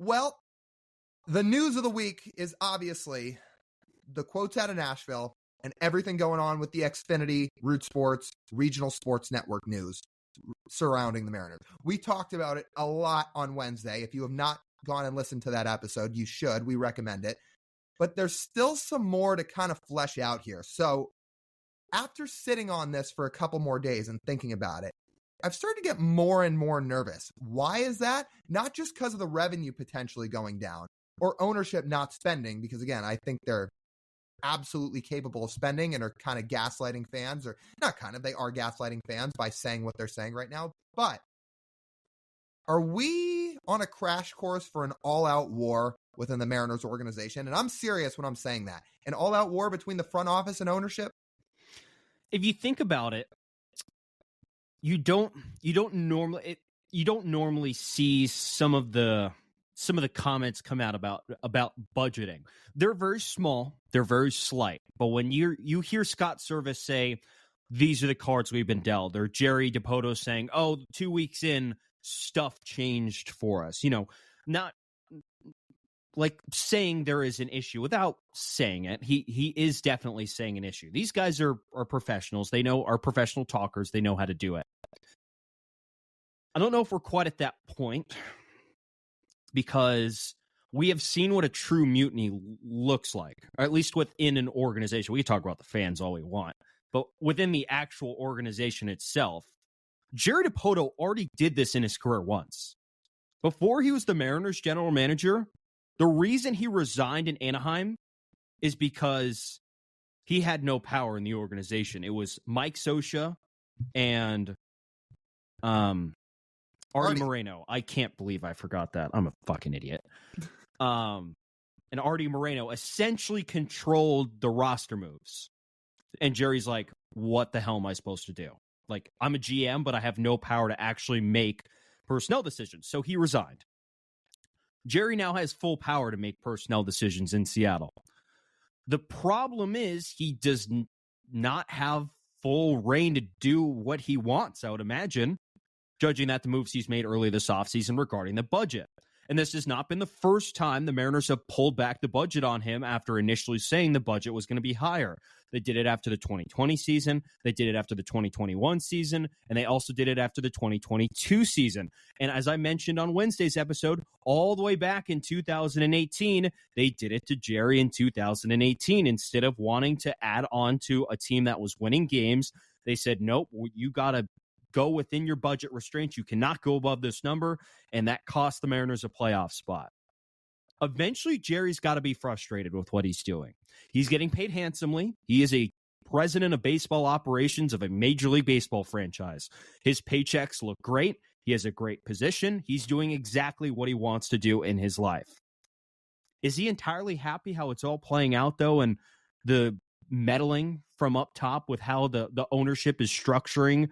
Well, the news of the week is obviously the quotes out of Nashville and everything going on with the Xfinity, Root Sports, Regional Sports Network news surrounding the Mariners. We talked about it a lot on Wednesday. If you have not gone and listened to that episode, you should. We recommend it. But there's still some more to kind of flesh out here. So after sitting on this for a couple more days and thinking about it, I've started to get more and more nervous. Why is that? Not just because of the revenue potentially going down or ownership not spending, because again, I think they're absolutely capable of spending and are kind of gaslighting fans, or not kind of, they are gaslighting fans by saying what they're saying right now. But are we on a crash course for an all-out war within the Mariners organization? And I'm serious when I'm saying that. An all-out war between the front office and ownership? If you think about it, you don't normally see some of the comments come out about budgeting. They're very small, they're very slight. But when you hear Scott Servais say, these are the cards we've been dealt, or Jerry Dipoto saying, oh, 2 weeks in, stuff changed for us. Not like saying there is an issue without saying it. He is definitely saying an issue. These guys are professionals. They are professional talkers. They know how to do it. I don't know if we're quite at that point, because we have seen what a true mutiny looks like, or at least within an organization. We can talk about the fans all we want, but within the actual organization itself, Jerry Dipoto already did this in his career once. Before he was the Mariners general manager, the reason he resigned in Anaheim is because he had no power in the organization. It was Mike Scioscia and Artie Moreno. I can't believe I forgot that. I'm a fucking idiot. And Artie Moreno essentially controlled the roster moves. And Jerry's like, what the hell am I supposed to do? Like, I'm a GM, but I have no power to actually make personnel decisions. So he resigned. Jerry now has full power to make personnel decisions in Seattle. The problem is he does not have full reign to do what he wants, I would imagine, judging that the moves he's made early this offseason regarding the budget. And this has not been the first time the Mariners have pulled back the budget on him after initially saying the budget was going to be higher. They did it after the 2020 season. They did it after the 2021 season. And they also did it after the 2022 season. And as I mentioned on Wednesday's episode, all the way back in 2018, they did it to Jerry in 2018. Instead of wanting to add on to a team that was winning games, they said, nope, you got to go within your budget restraints. You cannot go above this number. And that cost the Mariners a playoff spot. Eventually, Jerry's got to be frustrated with what he's doing. He's getting paid handsomely. He is a president of baseball operations of a Major League Baseball franchise. His paychecks look great. He has a great position. He's doing exactly what he wants to do in his life. Is he entirely happy how it's all playing out, though, and the meddling from up top with how the ownership is structuring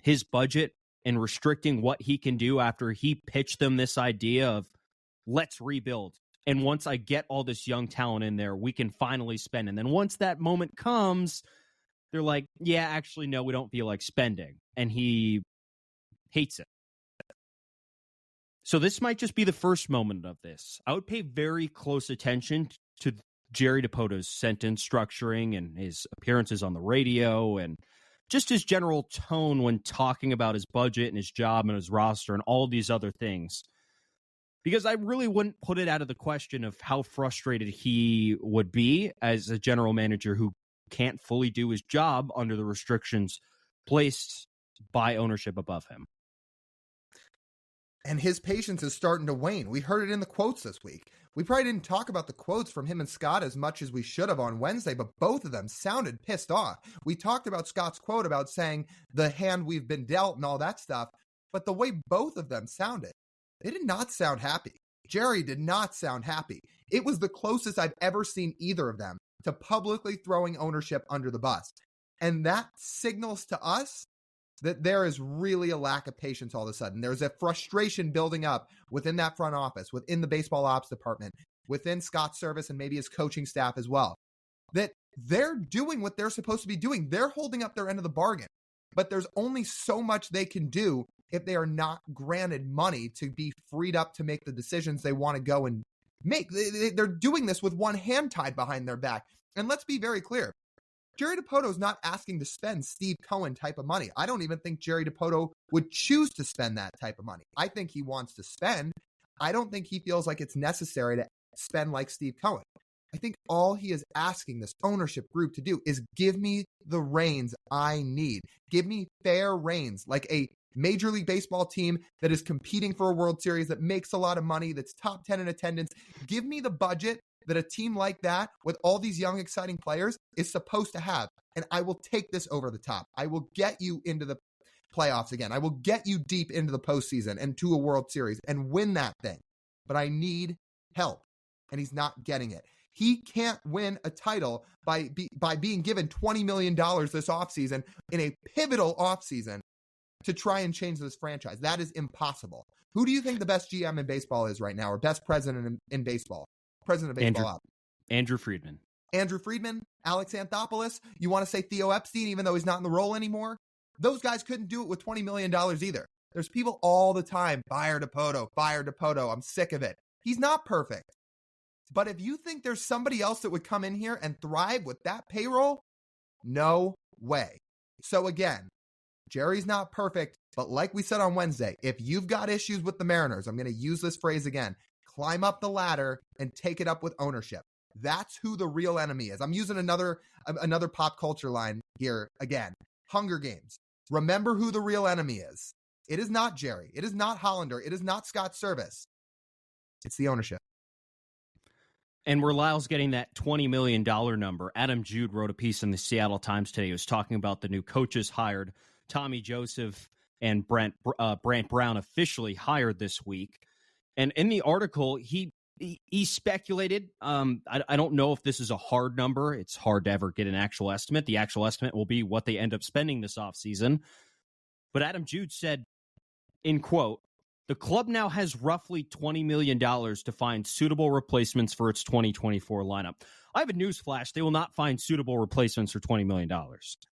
his budget and restricting what he can do after he pitched them this idea of, let's rebuild. And once I get all this young talent in there, we can finally spend. And then once that moment comes, they're like, yeah, actually, no, we don't feel like spending. And he hates it. So this might just be the first moment of this. I would pay very close attention to Jerry Dipoto's sentence structuring and his appearances on the radio and just his general tone when talking about his budget and his job and his roster and all these other things. Because I really wouldn't put it out of the question of how frustrated he would be as a general manager who can't fully do his job under the restrictions placed by ownership above him. And his patience is starting to wane. We heard it in the quotes this week. We probably didn't talk about the quotes from him and Scott as much as we should have on Wednesday, but both of them sounded pissed off. We talked about Scott's quote about saying the hand we've been dealt and all that stuff, but the way both of them sounded, they did not sound happy. Jerry did not sound happy. It was the closest I've ever seen either of them to publicly throwing ownership under the bus. And that signals to us that there is really a lack of patience all of a sudden. There's a frustration building up within that front office, within the baseball ops department, within Scott Servais and maybe his coaching staff as well, that they're doing what they're supposed to be doing. They're holding up their end of the bargain, but there's only so much they can do if they are not granted money to be freed up to make the decisions they want to go and make. They're doing this with one hand tied behind their back. And let's be very clear. Jerry Dipoto is not asking to spend Steve Cohen type of money. I don't even think Jerry Dipoto would choose to spend that type of money. I think he wants to spend. I don't think he feels like it's necessary to spend like Steve Cohen. I think all he is asking this ownership group to do is give me the reins I need. Give me fair reins, like a Major League Baseball team that is competing for a World Series, that makes a lot of money, that's top 10 in attendance. Give me the budget that a team like that, with all these young, exciting players, is supposed to have. And I will take this over the top. I will get you into the playoffs again. I will get you deep into the postseason and to a World Series and win that thing. But I need help. And he's not getting it. He can't win a title by being given $20 million this offseason in a pivotal offseason to try and change this franchise. That is impossible. Who do you think the best GM in baseball is right now, or best president in baseball? President of baseball. Andrew Friedman. Andrew Friedman, Alex Anthopoulos. You want to say Theo Epstein, even though he's not in the role anymore? Those guys couldn't do it with $20 million either. There's people all the time, fire Dipoto. I'm sick of it. He's not perfect. But if you think there's somebody else that would come in here and thrive with that payroll, no way. So again, Jerry's not perfect, but like we said on Wednesday, if you've got issues with the Mariners, I'm going to use this phrase again, climb up the ladder and take it up with ownership. That's who the real enemy is. I'm using another pop culture line here again. Hunger Games. Remember who the real enemy is. It is not Jerry. It is not Hollander. It is not Scott Servais. It's the ownership. And where Lyle's getting that $20 million number, Adam Jude wrote a piece in the Seattle Times today. He was talking about the new coaches hired. Tommy Joseph and Brant Brown officially hired this week. And in the article, he speculated. I don't know if this is a hard number. It's hard to ever get an actual estimate. The actual estimate will be what they end up spending this offseason. But Adam Jude said, in quote, "The club now has roughly $20 million to find suitable replacements for its 2024 lineup." I have a news flash. They will not find suitable replacements for $20 million.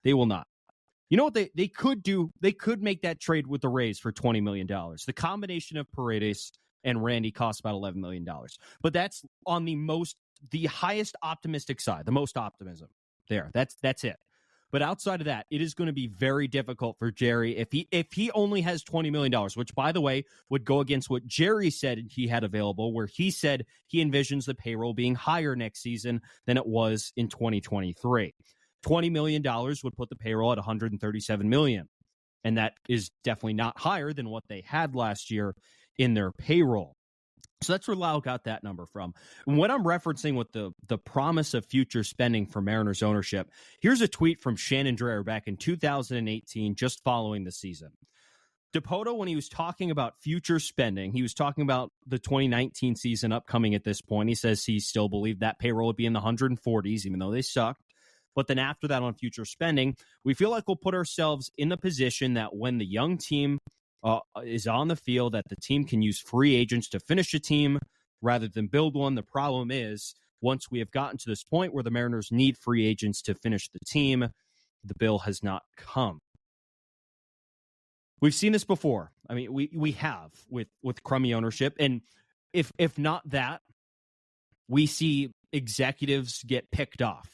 They will not. You know what they could do? They could make that trade with the Rays for $20 million. The combination of Paredes and Randy costs about $11 million. But that's on the highest optimistic side, the most optimism there. That's it. But outside of that, it is going to be very difficult for Jerry if he only has $20 million, which, by the way, would go against what Jerry said he had available, where he said he envisions the payroll being higher next season than it was in 2023. $20 million would put the payroll at $137 million. And that is definitely not higher than what they had last year in their payroll. So that's where Lyle got that number from. And what I'm referencing with the promise of future spending for Mariners ownership, here's a tweet from Shannon Dreher back in 2018, just following the season. Dipoto, when he was talking about future spending, he was talking about the 2019 season upcoming at this point. He says he still believed that payroll would be in the 140s, even though they sucked. But then after that, on future spending, we feel like we'll put ourselves in the position that when the young team is on the field, that the team can use free agents to finish a team rather than build one. The problem is, once we have gotten to this point where the Mariners need free agents to finish the team, the bill has not come. We've seen this before. I mean, we have with crummy ownership. And if not that, we see executives get picked off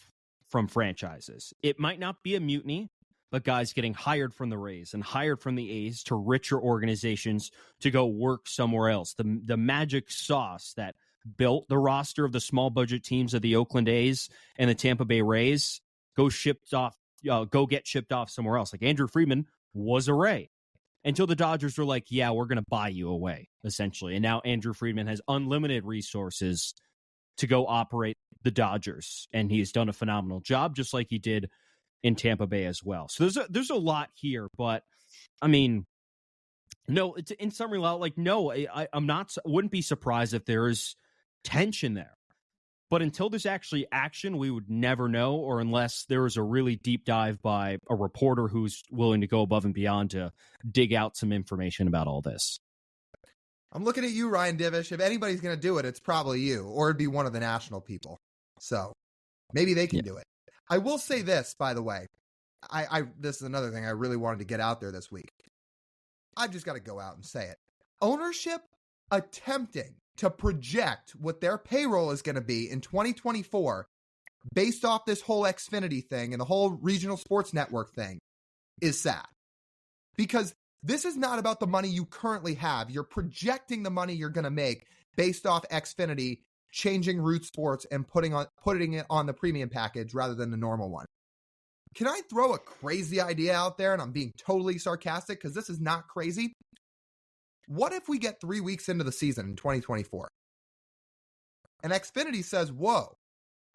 from franchises. It might not be a mutiny, but guys getting hired from the Rays and hired from the A's to richer organizations to go work somewhere else. The magic sauce that built the roster of the small budget teams of the Oakland A's and the Tampa Bay Rays go get shipped off somewhere else. Like Andrew Friedman was a Ray until the Dodgers were like, yeah, we're going to buy you away, essentially. And now Andrew Friedman has unlimited resources to go operate the Dodgers, and he's done a phenomenal job, just like he did in Tampa Bay as well. So there's a lot here, but I mean, no, it's in summary, like, no, wouldn't be surprised if there is tension there, but until there's actually action, we would never know, or unless there is a really deep dive by a reporter who's willing to go above and beyond to dig out some information about all this. I'm looking at you, Ryan Divish. If anybody's going to do it, it's probably you, or it'd be one of the national people. So maybe they can do it. I will say this, by the way. This is another thing I really wanted to get out there this week. I've just got to go out and say it. Ownership attempting to project what their payroll is going to be in 2024 based off this whole Xfinity thing and the whole regional sports network thing is sad. Because this is not about the money you currently have. You're projecting the money you're going to make based off Xfinity changing Root Sports and putting it on the premium package rather than the normal one. Can I throw a crazy idea out there? And I'm being totally sarcastic because this is not crazy. What if we get 3 weeks into the season in 2024 and Xfinity says, whoa,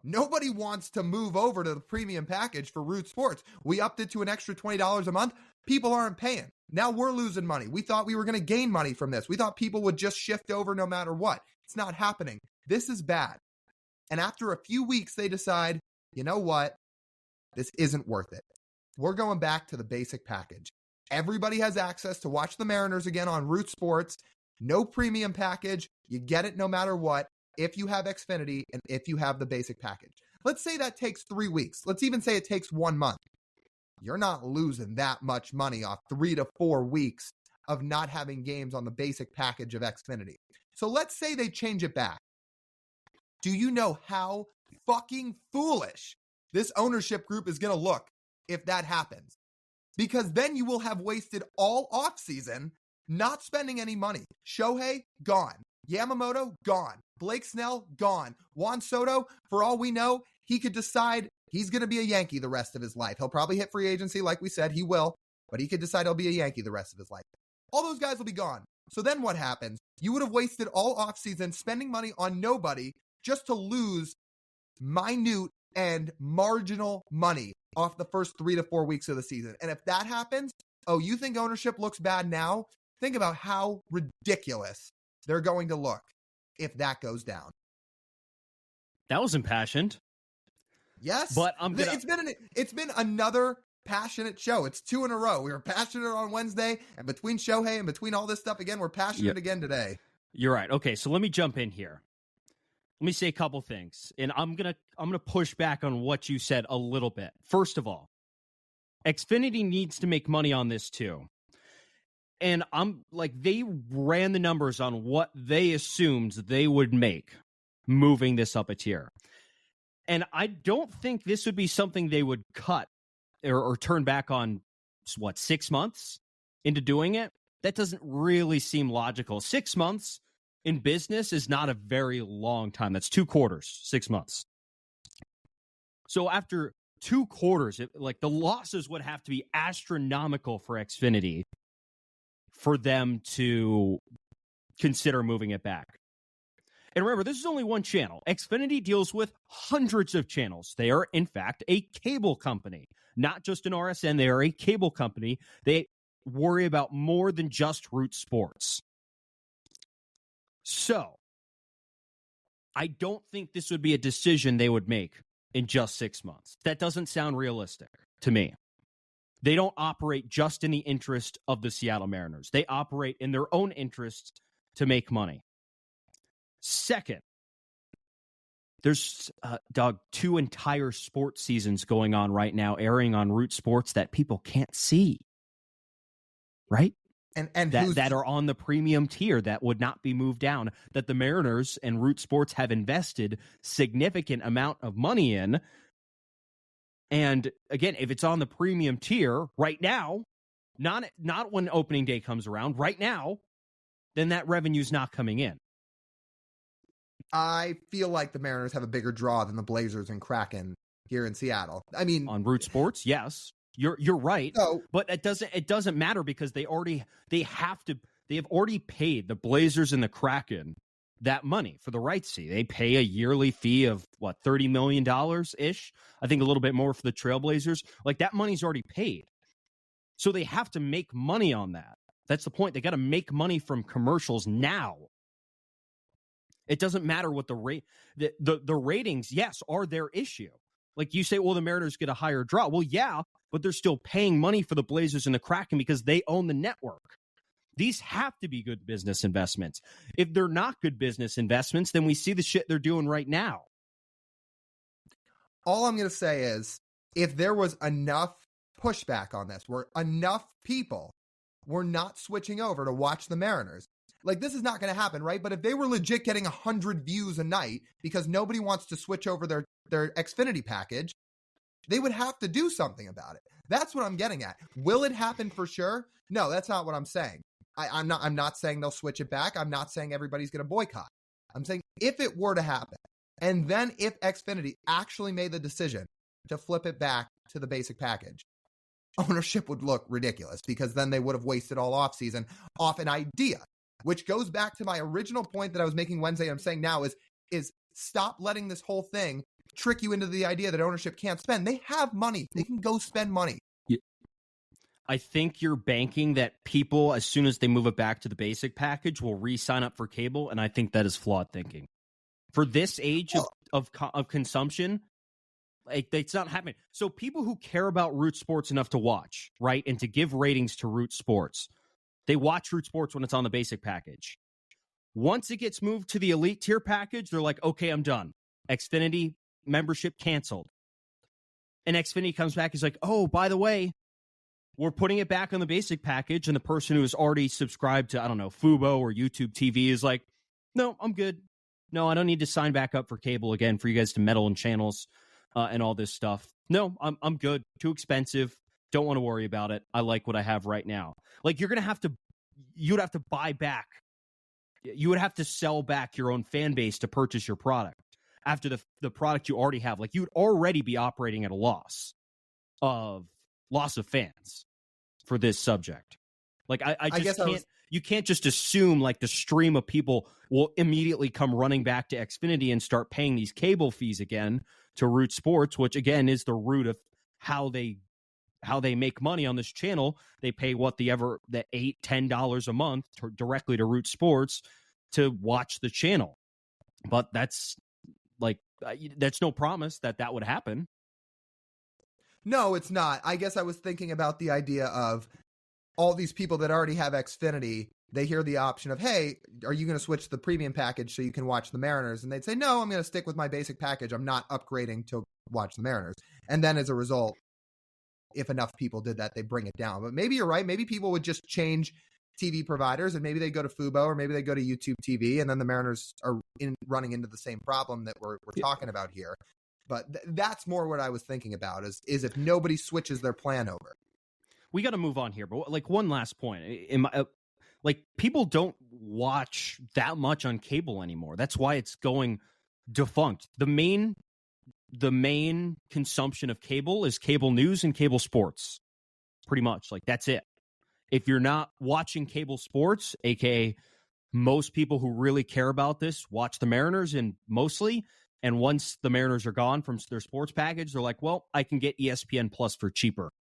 nobody wants to move over to the premium package for Root Sports. We upped it to an extra $20 a month. People aren't paying. Now we're losing money. We thought we were going to gain money from this. We thought people would just shift over no matter what. It's not happening. This is bad. And after a few weeks, they decide, you know what? This isn't worth it. We're going back to the basic package. Everybody has access to watch the Mariners again on Root Sports. No premium package. You get it no matter what if you have Xfinity and if you have the basic package. Let's say that takes 3 weeks. Let's even say it takes 1 month. You're not losing that much money off 3 to 4 weeks of not having games on the basic package of Xfinity. So let's say they change it back. Do you know how fucking foolish this ownership group is going to look if that happens? Because then you will have wasted all offseason not spending any money. Shohei, gone. Yamamoto, gone. Blake Snell, gone. Juan Soto, for all we know, he could decide he's going to be a Yankee the rest of his life. He'll probably hit free agency like we said, he will, but he could decide he'll be a Yankee the rest of his life. All those guys will be gone. So then what happens? You would have wasted all offseason spending money on nobody just to lose minute and marginal money off the first 3 to 4 weeks of the season. And if that happens, oh, you think ownership looks bad now? Think about how ridiculous they're going to look if that goes down. That was impassioned. Yes, but it's been another passionate show. It's 2 in a row. We were passionate on Wednesday, and between Shohei and between all this stuff again, we're passionate again today. You're right. Okay, so let me jump in here. Let me say a couple things, and I'm gonna push back on what you said a little bit. First of all, Xfinity needs to make money on this too. And I'm like, they ran the numbers on what they assumed they would make moving this up a tier. And I don't think this would be something they would cut or turn back on, 6 months into doing it? That doesn't really seem logical. 6 months in business is not a very long time. That's 2 quarters, 6 months. So after 2 quarters, the losses would have to be astronomical for Xfinity for them to consider moving it back. And remember, this is only one channel. Xfinity deals with hundreds of channels. They are, in fact, a cable company, not just an RSN. They are a cable company. They worry about more than just Root Sports. So, I don't think this would be a decision they would make in just 6 months. That doesn't sound realistic to me. They don't operate just in the interest of the Seattle Mariners. They operate in their own interests to make money. Second, there's, 2 entire sports seasons going on right now, airing on Root Sports that people can't see. Right? And that are on the premium tier that would not be moved down, that the Mariners and Root Sports have invested significant amount of money in. And again, if it's on the premium tier right now, not when opening day comes around, right now, then that revenue's not coming in. I feel like the Mariners have a bigger draw than the Blazers and Kraken here in Seattle. I mean, on Root Sports, yes, you're right. So, but it doesn't matter because they have already paid the Blazers and the Kraken that money for the rights fee. They pay a yearly fee of $30 million ish. I think a little bit more for the Trailblazers. Like, that money's already paid. So they have to make money on that. That's the point. They got to make money from commercials now. It doesn't matter what the ratings, yes, are their issue. Like you say, well, the Mariners get a higher draw. Well, yeah, but they're still paying money for the Blazers and the Kraken because they own the network. These have to be good business investments. If they're not good business investments, then we see the shit they're doing right now. All I'm going to say is, if there was enough pushback on this, where enough people were not switching over to watch the Mariners. Like, this is not going to happen, right? But if they were legit getting 100 views a night because nobody wants to switch over their Xfinity package, they would have to do something about it. That's what I'm getting at. Will it happen for sure? No, that's not what I'm saying. I'm not saying they'll switch it back. I'm not saying everybody's going to boycott. I'm saying if it were to happen, and then if Xfinity actually made the decision to flip it back to the basic package, ownership would look ridiculous, because then they would have wasted all offseason off an idea, which goes back to my original point that I was making Wednesday. I'm saying now is stop letting this whole thing trick you into the idea that ownership can't spend. They have money. They can go spend money. I think you're banking that people, as soon as they move it back to the basic package, will re-sign up for cable, and I think that is flawed thinking. For this age of consumption, like, it's not happening. So people who care about Root Sports enough to watch, right, and to give ratings to Root Sports, they watch Root Sports when it's on the basic package. Once it gets moved to the elite tier package, they're like, okay, I'm done. Xfinity membership canceled. And Xfinity comes back, is like, oh, by the way, we're putting it back on the basic package. And the person who is already subscribed to, I don't know, Fubo or YouTube TV is like, no, I'm good. No, I don't need to sign back up for cable again for you guys to meddle in channels and all this stuff. No, I'm good. Too expensive. Don't want to worry about it. I like what I have right now. Like, you'd have to buy back. You would have to sell back your own fan base to purchase your product after the product you already have. Like, you'd already be operating at a loss of fans for this subject. Like, I just can't. You can't just assume like the stream of people will immediately come running back to Xfinity and start paying these cable fees again to Root Sports, which again is the root of how they make money on this channel. They pay the $8-10 a month directly to Root Sports to watch the channel. But that's no promise that would happen. No, it's not. I guess I was thinking about the idea of all these people that already have Xfinity. They hear the option of, hey, are you going to switch to the premium package so you can watch the Mariners? And they'd say, no, I'm going to stick with my basic package. I'm not upgrading to watch the Mariners. And then as a result, if enough people did that, they bring it down. But maybe you're right. Maybe people would just change TV providers, and maybe they go to Fubo, or maybe they go to YouTube TV, and then the Mariners are running into the same problem that we're talking about here. But that's more what I was thinking about is if nobody switches their plan over. We got to move on here, but like one last point. Like, people don't watch that much on cable anymore. That's why it's going defunct. The main consumption of cable is cable news and cable sports. Pretty much. Like, that's it. If you're not watching cable sports, aka most people who really care about this watch the Mariners, and once the Mariners are gone from their sports package, they're like, well, I can get ESPN Plus for cheaper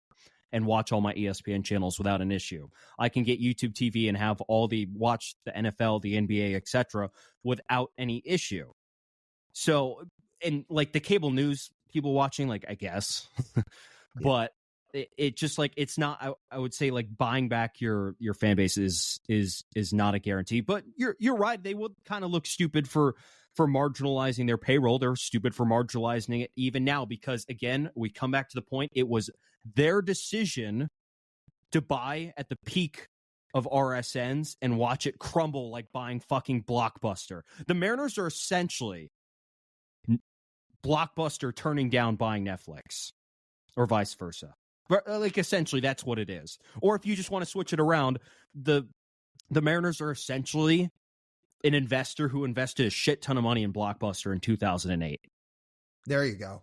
and watch all my ESPN channels without an issue. I can get YouTube TV and have watch the NFL, the NBA, etc. without any issue. So, and like the cable news people watching, like, I guess, but it just like, it's not, I would say like buying back your fan base is not a guarantee, but you're right. They would kind of look stupid for marginalizing their payroll. They're stupid for marginalizing it even now, because again, we come back to the point. It was their decision to buy at the peak of RSNs and watch it crumble like buying fucking Blockbuster. The Mariners are essentially Blockbuster turning down buying Netflix, or vice versa. Like, essentially, that's what it is. Or if you just want to switch it around, the Mariners are essentially an investor who invested a shit ton of money in Blockbuster in 2008. There you go.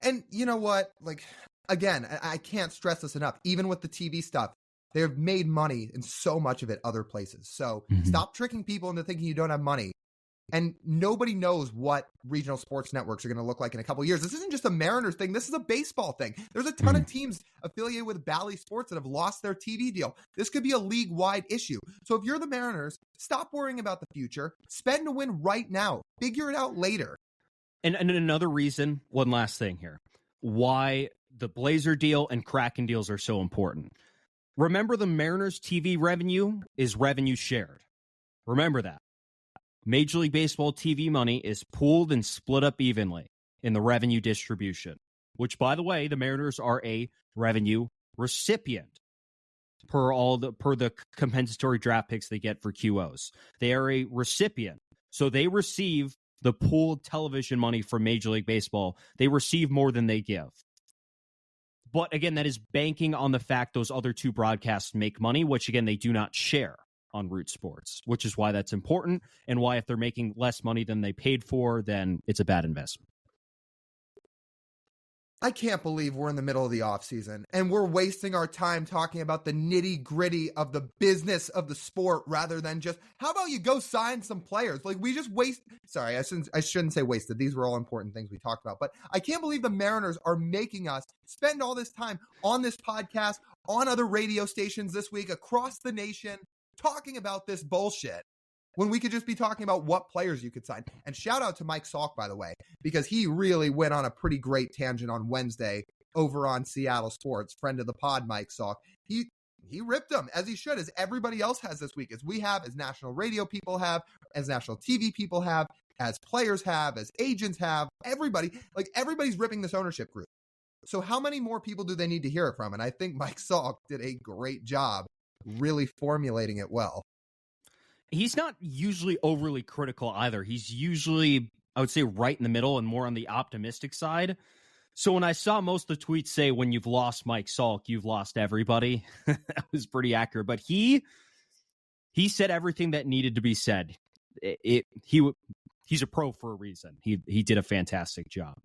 And you know what? Like, again, I can't stress this enough. Even with the TV stuff, they've made money in so much of it other places. So stop tricking people into thinking you don't have money. And nobody knows what regional sports networks are going to look like in a couple of years. This isn't just a Mariners thing. This is a baseball thing. There's a ton of teams affiliated with Bally Sports that have lost their TV deal. This could be a league-wide issue. So if you're the Mariners, stop worrying about the future. Spend to win right now. Figure it out later. And another reason, one last thing here, why the Blazer deal and Kraken deals are so important. Remember, the Mariners TV revenue is revenue shared. Remember that. Major League Baseball TV money is pooled and split up evenly in the revenue distribution, which, by the way, the Mariners are a revenue recipient. per the compensatory draft picks they get for QOs. They are a recipient. So they receive the pooled television money from Major League Baseball. They receive more than they give. But again, that is banking on the fact those other two broadcasts make money, which again, they do not share on Root Sports, which is why that's important and why if they're making less money than they paid for, then it's a bad investment. I can't believe we're in the middle of the offseason and we're wasting our time talking about the nitty gritty of the business of the sport rather than just, how about you go sign some players? Like we just sorry, I shouldn't say wasted. These were all important things we talked about, but I can't believe the Mariners are making us spend all this time on this podcast, on other radio stations this week across the nation, talking about this bullshit when we could just be talking about what players you could sign. And shout out to Mike Salk, by the way, because he really went on a pretty great tangent on Wednesday over on Seattle Sports. Friend of the pod, Mike Salk. He ripped them, as he should, as everybody else has this week, as we have, as national radio people have, as national TV people have, as players have, as agents have, everybody's ripping this ownership group. So how many more people do they need to hear it from? And I think Mike Salk did a great job really formulating it well. He's not usually overly critical either. He's usually, I would say, right in the middle and more on the optimistic side. So when I saw most of the tweets say, when you've lost Mike Salk, you've lost everybody, that was pretty accurate. But he said everything that needed to be said. He's a pro for a reason. He did a fantastic job.